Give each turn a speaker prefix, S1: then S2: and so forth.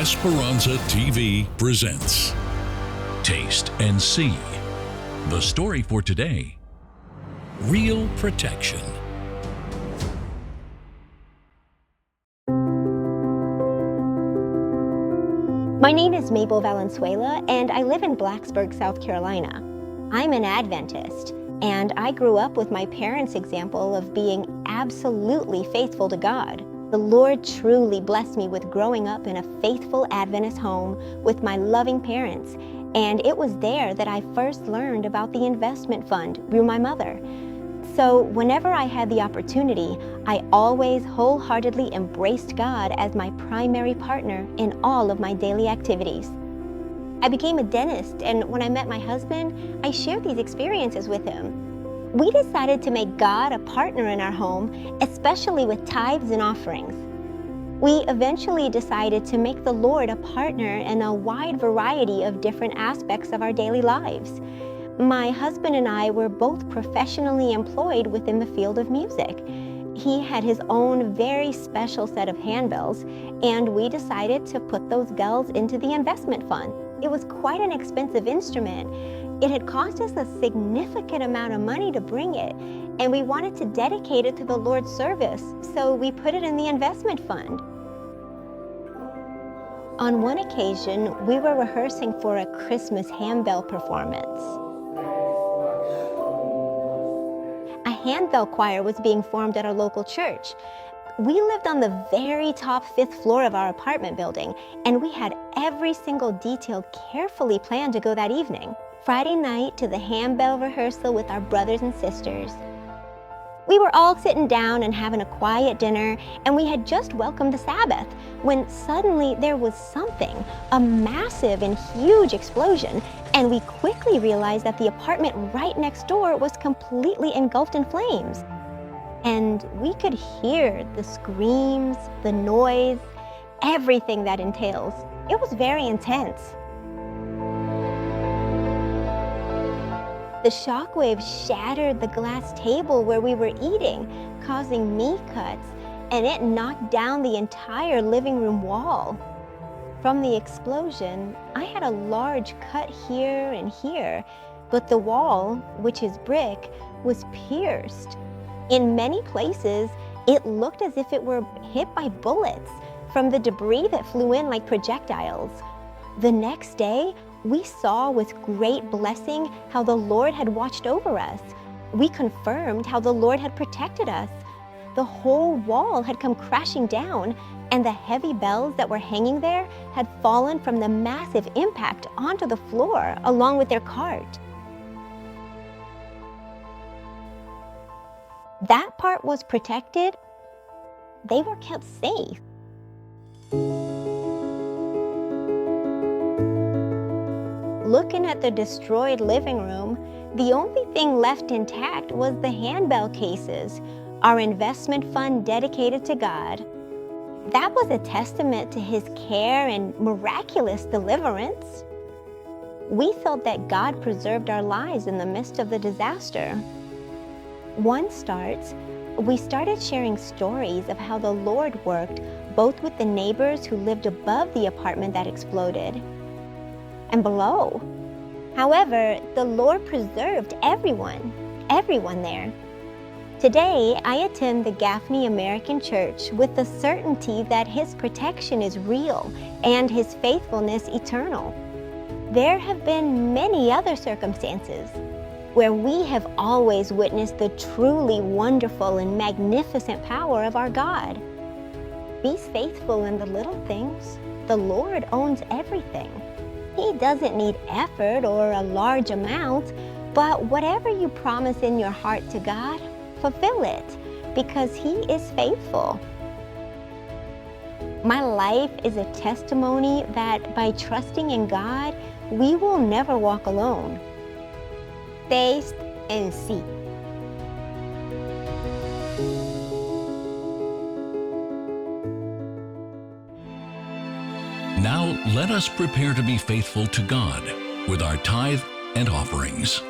S1: Esperanza TV presents Taste and See. The story for today: Real Protection.
S2: My name is Mabel Valenzuela, and I live in Blacksburg, South Carolina. I'm an Adventist, and I grew up with my parents' example of being absolutely faithful to God. The Lord truly blessed me with growing up in a faithful Adventist home with my loving parents, and it was there that I first learned about the investment fund through my mother. So whenever I had the opportunity, I always wholeheartedly embraced God as my primary partner in all of my daily activities. I became a dentist, and when I met my husband, I shared these experiences with him. We decided to make God a partner in our home, especially with tithes and offerings. We eventually decided to make the Lord a partner in a wide variety of different aspects of our daily lives. My husband and I were both professionally employed within the field of music. He had his own very special set of handbells, and we decided to put those bells into the investment fund. It was quite an expensive instrument. It had cost us a significant amount of money to bring it, and we wanted to dedicate it to the Lord's service, so we put it in the investment fund. On one occasion, we were rehearsing for a Christmas handbell performance. A handbell choir was being formed at our local church. We lived on the very top 5th floor of our apartment building, and we had every single detail carefully planned to go that evening. Friday night to the handbell rehearsal with our brothers and sisters. We were all sitting down and having a quiet dinner, and we had just welcomed the Sabbath, when suddenly there was something, a massive and huge explosion, and we quickly realized that the apartment right next door was completely engulfed in flames. And we could hear the screams, the noise, everything that entails. It was very intense. The shockwave shattered the glass table where we were eating, causing me cuts, and it knocked down the entire living room wall. From the explosion, I had a large cut here and here, but the wall, which is brick, was pierced. In many places, it looked as if it were hit by bullets from the debris that flew in like projectiles. The next day, we saw with great blessing how the Lord had watched over us. We confirmed how the Lord had protected us. The whole wall had come crashing down, and the heavy bells that were hanging there had fallen from the massive impact onto the floor along with their cart. That part was protected. They were kept safe. Looking at the destroyed living room, the only thing left intact was the handbell cases, our investment fund dedicated to God. That was a testament to His care and miraculous deliverance. We felt that God preserved our lives in the midst of the disaster. We started sharing stories of how the Lord worked both with the neighbors who lived above the apartment that exploded and below. However, the Lord preserved everyone there. Today, I attend the Gaffney American Church with the certainty that His protection is real and His faithfulness eternal. There have been many other circumstances where we have always witnessed the truly wonderful and magnificent power of our God. Be faithful in the little things. The Lord owns everything. He doesn't need effort or a large amount, but whatever you promise in your heart to God, fulfill it, because He is faithful. My life is a testimony that by trusting in God, we will never walk alone. Taste and see.
S1: Now let us prepare to be faithful to God with our tithe and offerings.